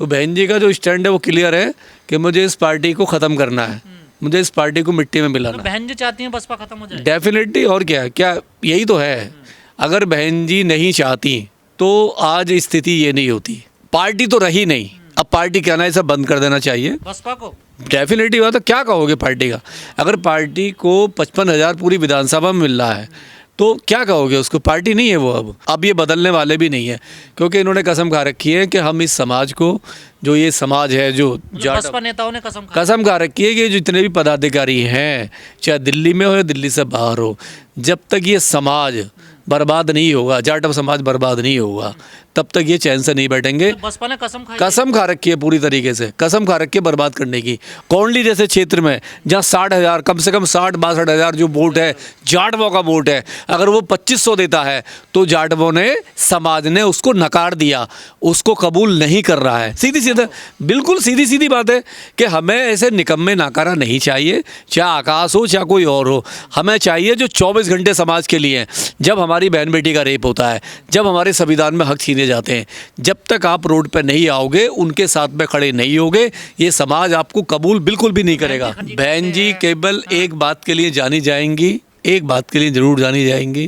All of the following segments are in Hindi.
तो बहन जी का जो स्टैंड है वो क्लियर है कि मुझे इस पार्टी को ख़त्म करना है, मुझे इस पार्टी को मिट्टी में मिलाना है। बहन जी चाहती हैं बसपा खत्म हो जाए? डेफिनेटली, और क्या यही तो है। अगर बहन जी नहीं चाहती तो आज स्थिति ये नहीं होती। पार्टी तो रही नहीं, अब पार्टी कहना है सब बंद कर देना चाहिए बसपा को। डेफिनेटली बात। तो क्या कहोगे पार्टी का? अगर पार्टी को 55,000 पूरी विधानसभा में मिल रहा है तो क्या कहोगे उसको? पार्टी नहीं है वो। अब ये बदलने वाले भी नहीं है, क्योंकि इन्होंने कसम खा रखी है कि हम इस समाज को, जो ये समाज है, जो बसपा नेताओं ने कसम खा रखी है कि जितने भी पदाधिकारी हैं, चाहे दिल्ली में हो या दिल्ली से बाहर हो, जब तक ये समाज बर्बाद नहीं होगा, जाटव समाज बर्बाद नहीं होगा, तब तक ये चैन से नहीं बैठेंगे। तो बसपा ने कसम खा रखी है, पूरी तरीके से कसम खा रखी है बर्बाद करने की। कोंडली जैसे क्षेत्र में जहाँ 60,000, कम से कम 60-62,000 जो वोट है, जाटवों का वोट है, अगर वो 2500 देता है तो जाटवों ने, समाज ने उसको नकार दिया, उसको कबूल नहीं कर रहा है। सीधी सीधा, बिल्कुल सीधी सीधी बात है कि हमें ऐसे निकम्मे नाकारा नहीं चाहिए, चाहे आकाश हो चाहे कोई और हो। हमें चाहिए जो 24 घंटे समाज के लिए। जब हमारी बहन बेटी का रेप होता है, जब हमारे संविधान में हक छीने जाते हैं, जब तक आप रोड पर नहीं आओगे, उनके साथ में खड़े नहीं होगे, ये समाज आपको कबूल बिल्कुल भी नहीं करेगा। बहन जी केवल एक बात के लिए जानी जाएंगी, एक बात के लिए ज़रूर जानी जाएंगी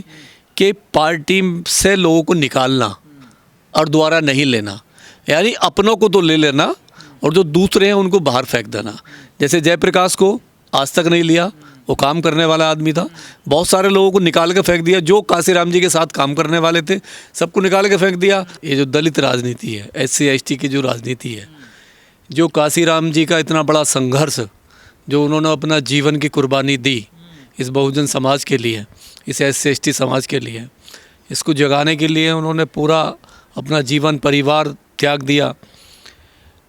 कि पार्टी से लोगों को निकालना और दोबारा नहीं लेना, यानी अपनों को तो ले लेना और जो दूसरे हैं उनको बाहर फेंक देना। जैसे जयप्रकाश को आज तक नहीं लिया, वो काम करने वाला आदमी था, बहुत सारे लोगों को निकाल के फेंक दिया, जो काशीराम जी के साथ काम करने वाले थे सबको निकाल के फेंक दिया। ये जो दलित राजनीति है, SC ST की जो राजनीति है, जो काशीराम जी का इतना बड़ा संघर्ष, जो उन्होंने अपना जीवन की कुर्बानी दी इस बहुजन समाज के लिए, इस SC ST समाज के लिए, इसको जगाने के लिए उन्होंने पूरा अपना जीवन, परिवार त्याग दिया,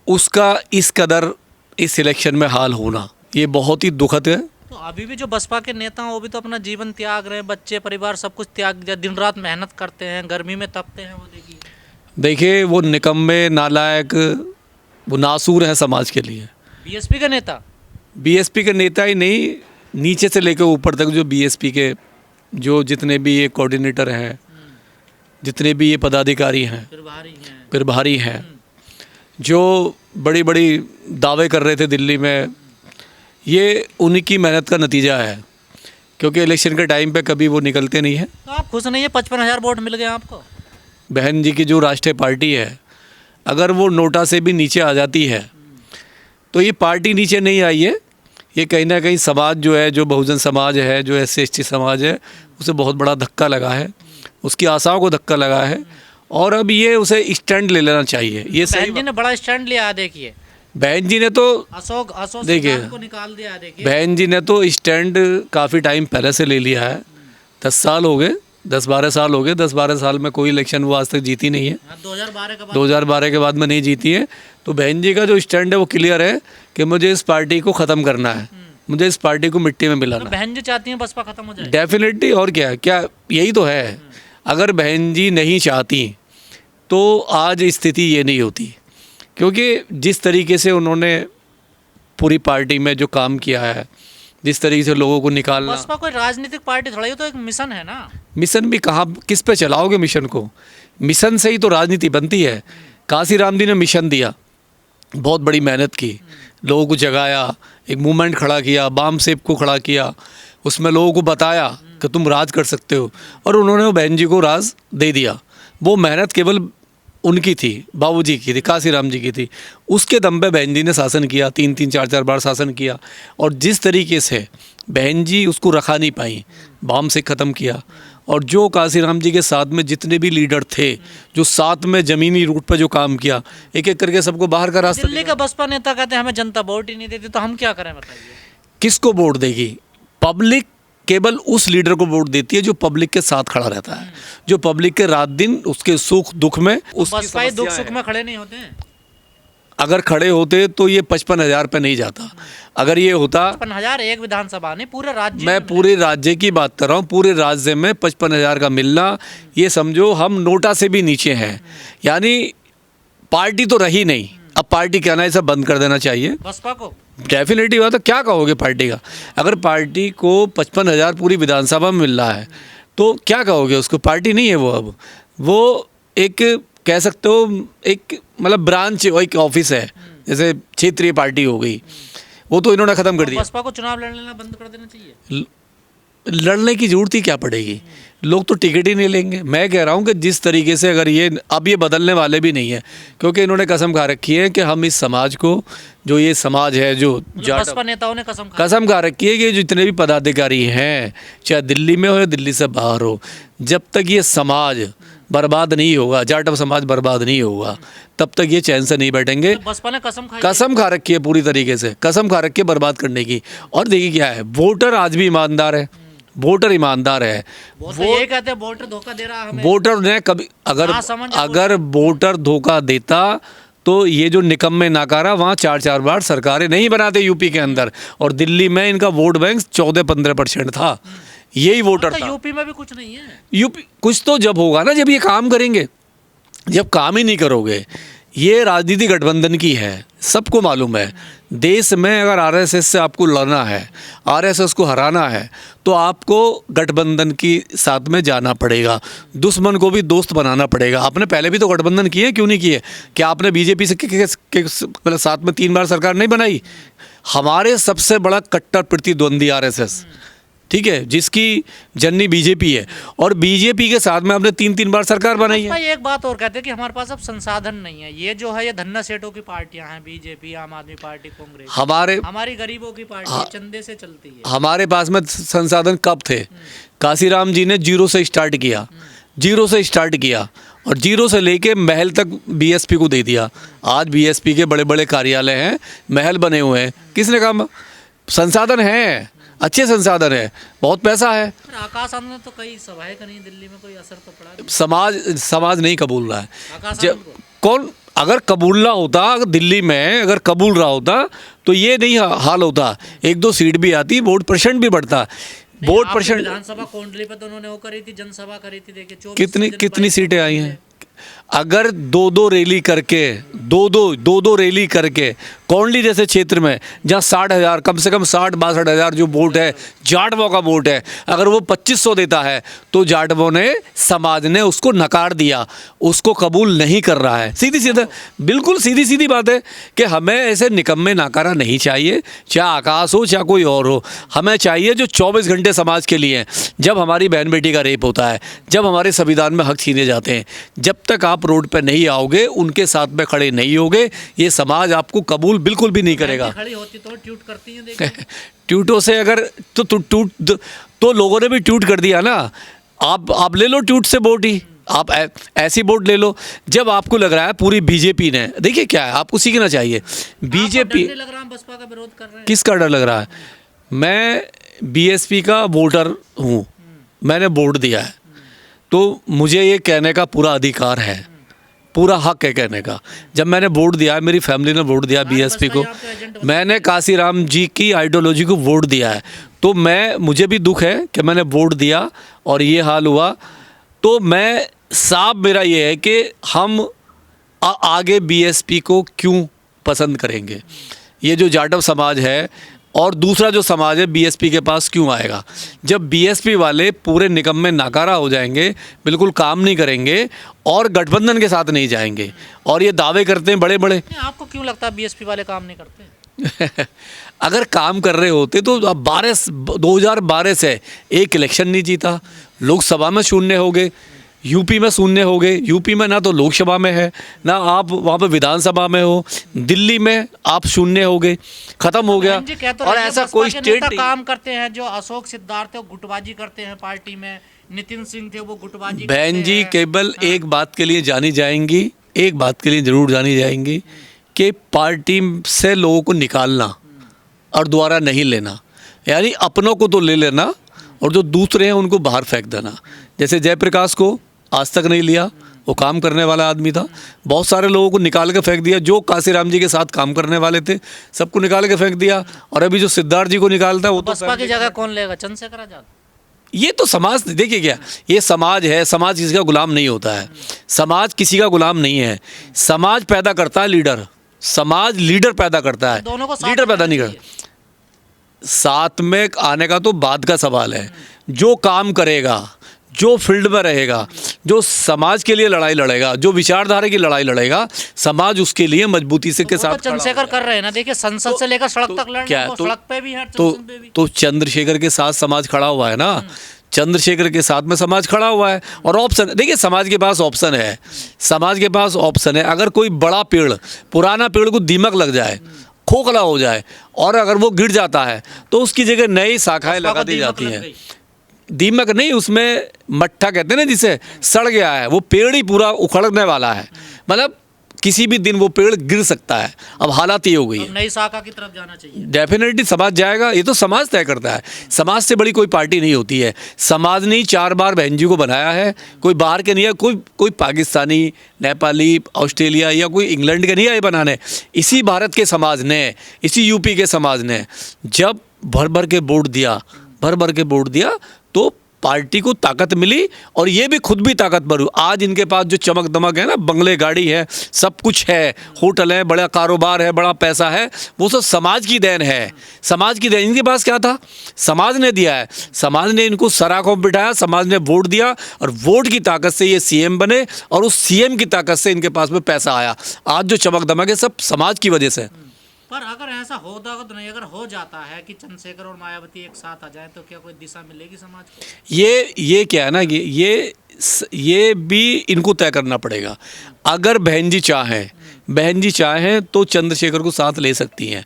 उसका इस कदर इस इलेक्शन में हाल होना ये बहुत ही दुखद है। तो अभी भी जो बसपा के नेता हैं वो भी तो अपना जीवन त्याग रहे हैं, बच्चे परिवार सब कुछ त्याग दिया, दिन रात मेहनत करते हैं, गर्मी में तपते हैं। वो देखिए वो निकम्मे, नालायक, वो नासूर हैं समाज के लिए। BSP के नेता, BSP के नेता ही नहीं, नीचे से लेकर ऊपर तक जो BSP के जो जितने भी ये कोऑर्डिनेटर हैं, जितने भी ये पदाधिकारी हैं, प्रभारी हैं, जो बड़ी बड़ी दावे कर रहे थे दिल्ली में, ये उनकी मेहनत का नतीजा है, क्योंकि इलेक्शन के टाइम पे कभी वो निकलते नहीं हैं। तो आप खुश नहीं है? 55,000 वोट मिल गए आपको। बहन जी की जो राष्ट्रीय पार्टी है, अगर वो नोटा से भी नीचे आ जाती है तो ये पार्टी नीचे नहीं आई है, ये कहीं ना कहीं समाज जो है, जो बहुजन समाज है, जो SC ST समाज है, उसे बहुत बड़ा धक्का लगा है, उसकी आशाओं को धक्का लगा है, और अब ये उसे स्टैंड ले लेना चाहिए। ये बहन जी ने बड़ा स्टैंड लिया, देखिए बहन जी ने तो अशोक देखिए को निकाल दिया। देखिए बहन जी ने तो स्टैंड काफ़ी टाइम पहले से ले लिया है, 10 साल हो गए, 10-12 साल हो गए। 10-12 साल में कोई इलेक्शन वो आज तक जीती नहीं है। 2012 के बाद में नहीं जीती है। तो बहन जी का जो स्टैंड है वो क्लियर है कि मुझे इस पार्टी को ख़त्म करना है, मुझे इस पार्टी को मिट्टी में मिलाना। तो बहन जी चाहती हैं बसपा खत्म हो जाए? डेफिनेटली, और क्या यही तो है। अगर बहन जी नहीं चाहती तो आज स्थिति ये नहीं होती, क्योंकि जिस तरीके से उन्होंने पूरी पार्टी में जो काम किया है, जिस तरीके से लोगों को निकालना। बसपा कोई राजनीतिक पार्टी थोड़ा, ये तो एक मिशन है ना। मिशन भी कहाँ, किस पे चलाओगे मिशन को? मिशन से ही तो राजनीति बनती है। काशीराम जी ने मिशन दिया, बहुत बड़ी मेहनत की, लोगों को जगाया, एक मूवमेंट खड़ा किया, बाम सेब को खड़ा किया, उसमें लोगों को बताया कि तुम राज कर सकते हो, और उन्होंने वो बहन जी को राज दे दिया। वो मेहनत केवल उनकी थी, बाबूजी की थी, काशीराम जी की थी। उसके दम पे बहन जी ने शासन किया, 3-3, 4-4 बार शासन किया, और जिस तरीके से बहन जी उसको रखा नहीं पाई, बाम से ख़त्म किया। और जो काशीराम जी के साथ में जितने भी लीडर थे, जो साथ में ज़मीनी रूट पर जो काम किया, एक एक करके सबको बाहर का रास्ता। दिल्ली का बसपा नेता कहते हैं हमें जनता वोट ही नहीं देती, तो हम क्या करें बताइए? किसको वोट देगी? पब्लिक केवल उस लीडर को वोट देती है जो पब्लिक के साथ खड़ा रहता है, जो पब्लिक के रात दिन उसके सुख दुख में, उसकी दुख सुख में खड़े नहीं होते हैं। अगर खड़े होते तो ये 55,000 पे नहीं जाता। अगर ये होता 55,000 एक विधानसभा नहीं, पूरे राज्य, मैं पूरे राज्य की बात कर रहा हूँ, पूरे राज्य में 55,000 का मिलना, ये समझो हम नोटा से भी नीचे हैं। यानी पार्टी तो रही नहीं, अब पार्टी कहना है सब बंद कर देना चाहिए बसपा को। डेफिनेटली बात है। क्या कहोगे पार्टी का? अगर पार्टी को 55,000 पूरी विधानसभा में मिल रहा है तो क्या कहोगे उसको? पार्टी नहीं है वो। अब वो एक कह सकते हो एक मतलब ब्रांच एक ऑफिस है, जैसे क्षेत्रीय पार्टी हो गई, वो तो इन्होंने ख़त्म कर दिया। बसपा को चुनाव लड़ना बंद कर देना चाहिए। लड़ने की ज़रूरत ही क्या पड़ेगी, लोग तो टिकट ही नहीं लेंगे। मैं कह रहा हूँ कि जिस तरीके से अगर ये अब ये बदलने वाले भी नहीं है, क्योंकि इन्होंने कसम खा रखी है कि हम इस समाज को, जो ये समाज है जो बसपा नेताओं ने कसम खा रखी है कि जितने भी पदाधिकारी हैं, चाहे दिल्ली में हो या दिल्ली से बाहर हो, जब तक ये समाज बर्बाद नहीं होगा, जाटव समाज बर्बाद नहीं होगा, तब तक ये चैन से नहीं बैठेंगे। बसपा ने कसम खा रखी है पूरी तरीके से, कसम खा रखी है बर्बाद करने की। और देखिए क्या है, वोटर आज भी ईमानदार है, वोटर ईमानदार है। वो ये कहते हैं वोटर धोखा दे रहा है हमें। वोटर ने कभी अगर वोटर धोखा देता तो ये जो निकम्मे नाकारा वहाँ 4-4 बार सरकारें नहीं बनाते यूपी के अंदर, और दिल्ली में इनका वोट बैंक 14-15% था, यही वोटर था। यूपी में भी कुछ नहीं है। यूपी कुछ तो जब होगा ना, जब ये काम करेंगे। जब काम ही नहीं करोगे, ये राजनीति गठबंधन की है, सबको मालूम है। देश में अगर आरएसएस से आपको लड़ना है, आरएसएस को हराना है, तो आपको गठबंधन की साथ में जाना पड़ेगा, दुश्मन को भी दोस्त बनाना पड़ेगा। आपने पहले भी तो गठबंधन किए, क्यों नहीं किए? क्या आपने बीजेपी से मतलब साथ में 3 बार सरकार नहीं बनाई? हमारे सबसे बड़ा कट्टर प्रतिद्वंदी आरएसएस, ठीक है, जिसकी जननी बीजेपी है, और बीजेपी के साथ में आपने 3-3 बार सरकार बनाई है। एक बात और कहते हैं कि हमारे पास अब संसाधन नहीं है। ये जो है ये धन्ना सेठों की पार्टियां हैं, बीजेपी, आम आदमी पार्टी, कांग्रेस, हमारी गरीबों की पार्टी चंदे से चलती है। हमारे पास में संसाधन कब थे? काशीराम जी ने जीरो से स्टार्ट किया, जीरो से स्टार्ट किया, और जीरो से लेके महल तक बीएसपी को दे दिया। आज बीएसपी के बड़े बड़े कार्यालय हैं, महल बने हुए हैं। किसने कहा? संसाधन है, अच्छे संसाधन है, बहुत पैसा है। आकाश आनंद ने तो कई सभाएं करी दिल्ली में, कोई असर तो पड़ा? समाज नहीं कबूल रहा है। कौन अगर कबूलना होता, अगर दिल्ली में अगर कबूल रहा होता तो ये नहीं हाल होता। 1-2 सीट भी आती, वोट परसेंट भी बढ़ता। वोट परसेंट विधानसभा कोंडली पे तो उन्होंने वो करी थी, जनसभा करी थी, देखिए कितनी सीटें आई हैं। अगर 2-2 रैली करके, दो रैली करके कोंडली जैसे क्षेत्र में जहाँ 60,000 कम से कम 60-62,000 जो वोट है, जाटवों का वोट है, अगर वो 2500 देता है तो जाटवों ने, समाज ने उसको नकार दिया, उसको कबूल नहीं कर रहा है। सीधी सीधा, बिल्कुल सीधी सीधी बात है कि हमें ऐसे निकम्मे नाकारा नहीं चाहिए, चाहे आकाश हो चाहे कोई और हो। हमें चाहिए जो 24 घंटे समाज के लिए हैं। जब हमारी बहन बेटी का रेप होता है, जब हमारे संविधान में हक छीने जाते हैं, जब तक आप रोड पे नहीं आओगे, उनके साथ में खड़े नहीं होगे, ये समाज आपको कबूल बिल्कुल भी नहीं करेगा। खड़ी होती तो ट्वीट करती हैं, देखिए। ट्वीटों से अगर तो लोगों ने भी ट्वीट कर दिया ना। आप ले लो ट्वीट से वोट ही, आप ऐसी वोट ले लो। जब आपको लग रहा है पूरी बीजेपी ने, देखिए क्या है, आपको सीखना चाहिए। बीजेपी लग रहा है बसपा का विरोध कर रहे हैं। किसका डर लग रहा है? मैं बीएसपी का वोटर हूँ, मैंने वोट दिया है, तो मुझे ये कहने का पूरा अधिकार है, पूरा हक है कहने का। जब मैंने वोट दिया है, मेरी फैमिली ने वोट दिया बीएसपी को, मैंने काशीराम जी की आइडियोलॉजी को वोट दिया है, तो मुझे भी दुख है कि मैंने वोट दिया और ये हाल हुआ। तो मैं साफ मेरा ये है कि हम आगे बीएसपी को क्यों पसंद करेंगे, ये जो जाटव समाज है, और दूसरा जो समाज है बीएसपी के पास क्यों आएगा। जब बीएसपी वाले पूरे निकम्मे नाकारा हो जाएंगे, बिल्कुल काम नहीं करेंगे और गठबंधन के साथ नहीं जाएंगे, और ये दावे करते हैं बड़े बड़े। आपको क्यों लगता है बीएसपी वाले काम नहीं करते? अगर काम कर रहे होते तो 2012 से एक इलेक्शन नहीं जीता, लोकसभा में शून्य हो गए, यूपी में शून्य हो गए। यूपी में ना तो लोकसभा में है, ना आप वहाँ पे विधानसभा में हो, दिल्ली में आप शून्य हो गए, खत्म हो गया। और ऐसा कोई स्टेट काम करते हैं जो अशोक सिद्धार्थ थे, वो गुटबाजी करते हैं पार्टी में, नितिन सिंह थे वो गुटबाजी। बहन जी केवल एक बात के लिए जानी जाएंगी, एक बात के लिए जरूर जानी जाएंगी कि पार्टी से लोगों को निकालना और दोबारा नहीं लेना, यानी अपनों को तो ले लेना और जो दूसरे हैं उनको बाहर फेंक देना। जैसे जयप्रकाश को आज तक नहीं लिया, वो काम करने वाला आदमी था, बहुत सारे लोगों को निकाल के फेंक दिया, जो काशीराम जी के साथ काम करने वाले थे सबको निकाल के फेंक दिया, और अभी जो सिद्धार्थ जी को निकालता है वो तो बसपा की जगह कौन लेगा? चंद्रशेखर आजाद। ये तो समाज, देखिए क्या, ये समाज है, समाज किसी का गुलाम नहीं होता है, समाज किसी का गुलाम नहीं है। समाज पैदा करता है लीडर, समाज लीडर पैदा करता है, लीडर पैदा नहीं करता। साथ में आने का तो बाद का सवाल है। जो काम करेगा, जो फील्ड में रहेगा, जो समाज के लिए लड़ाई लड़ेगा, जो विचारधारा की लड़ाई लड़ेगा, समाज उसके लिए मजबूती से के वो साथ तो चंद्रशेखर कर रहे हैं ना, देखिए संसद से लेकर सड़क तक लड़ रहे हैं, वो सड़क पे भी है, संसद पे भी। तो चंद्रशेखर के साथ समाज खड़ा हुआ है ना, चंद्रशेखर के साथ में समाज खड़ा हुआ है। और ऑप्शन देखिए, समाज के पास ऑप्शन है, समाज के पास ऑप्शन है। अगर कोई बड़ा पेड़, पुराना पेड़ को दीमक लग जाए, खोखला हो जाए और अगर वो गिर जाता है तो उसकी जगह नई शाखाएं लगा दी जाती हैं। दीमक नहीं, उसमें मट्ठा कहते हैं ना, जिसे सड़ गया है, वो पेड़ ही पूरा उखड़ने वाला है, मतलब किसी भी दिन वो पेड़ गिर सकता है। अब हालात ये हो गई है, नई शाखा की तरफ जाना चाहिए। डेफिनेटली समाज जाएगा, ये तो समाज तय करता है। समाज से बड़ी कोई पार्टी नहीं होती है। समाज ने 4 बार बहन जी को बनाया है, कोई बाहर के नहीं है, कोई पाकिस्तानी, नेपाली, ऑस्ट्रेलिया या कोई इंग्लैंड के नहीं आए बनाने। इसी भारत के समाज ने, इसी यूपी के समाज ने जब भर भर के वोट दिया तो पार्टी को ताकत मिली और ये भी खुद भी ताकतवर हुई। आज इनके पास जो चमक दमक है ना, बंगले, गाड़ी है, सब कुछ है, होटल है, बड़ा कारोबार है, बड़ा पैसा है, वो सब समाज की देन है। समाज की देन। इनके पास क्या था? समाज ने दिया है। समाज ने इनको सराखों पर बिठाया, समाज ने वोट दिया और वोट की ताकत से ये सीएम बने और उस सीएम की ताकत से इनके पास में पैसा आया। आज जो चमक दमक है सब समाज की वजह से। पर अगर ऐसा होता तो नहीं, अगर हो जाता है कि चंद्रशेखर और मायावती एक साथ आ जाए तो क्या कोई दिशा मिलेगी समाज को? ये क्या है ना कि ये भी इनको तय करना पड़ेगा। अगर बहन जी चाहें तो चंद्रशेखर को साथ ले सकती हैं।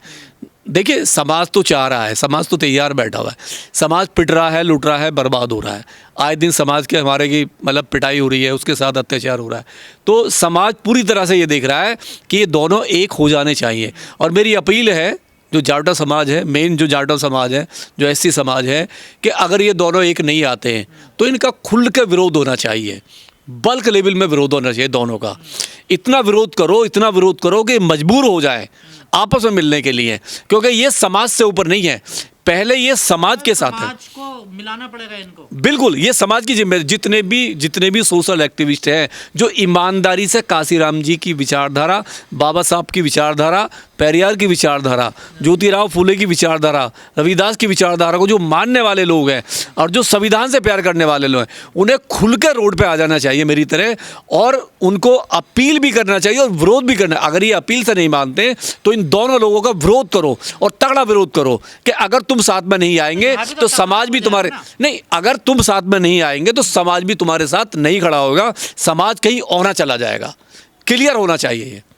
देखिए, समाज तो चाह रहा है, समाज तो तैयार बैठा हुआ है। समाज पिट रहा है, लूट रहा है, बर्बाद हो रहा है। आए दिन समाज के हमारे की मतलब पिटाई हो रही है, उसके साथ अत्याचार हो रहा है। तो समाज पूरी तरह से ये देख रहा है कि ये दोनों एक हो जाने चाहिए। और मेरी अपील है, जो जाटो समाज है, मेन जो जाटो समाज है, जो एससी समाज है, कि अगर ये दोनों एक नहीं आते हैं तो इनका खुल के विरोध होना चाहिए। बल्क लेवल में विरोध होना चाहिए दोनों का। इतना विरोध करो कि मजबूर हो जाए आपस में मिलने के लिए, क्योंकि ये समाज से ऊपर नहीं है। पहले ये समाज के साथ है, समाज को मिलाना पड़ेगा इनको। बिल्कुल, ये समाज की जिम्मेदारी। जितने भी सोशल एक्टिविस्ट हैं जो ईमानदारी से काशीराम जी की विचारधारा, बाबा साहब की विचारधारा, पेरियार की विचारधारा, ज्योतिराव फूले की विचारधारा, रविदास की विचारधारा को जो मानने वाले लोग हैं और जो संविधान से प्यार करने वाले लोग हैं, उन्हें खुलकर रोड पे आ जाना चाहिए मेरी तरह, और उनको अपील भी करना चाहिए और विरोध भी करना। अगर ये अपील से नहीं मानते तो इन दोनों लोगों का विरोध करो और तगड़ा विरोध करो कि अगर तुम साथ में नहीं आएंगे तो समाज भी तुम्हारे नहीं, अगर तुम साथ में नहीं आएंगे तो समाज भी तुम्हारे साथ नहीं खड़ा होगा। समाज कहीं और चला जाएगा। क्लियर होना चाहिए ये।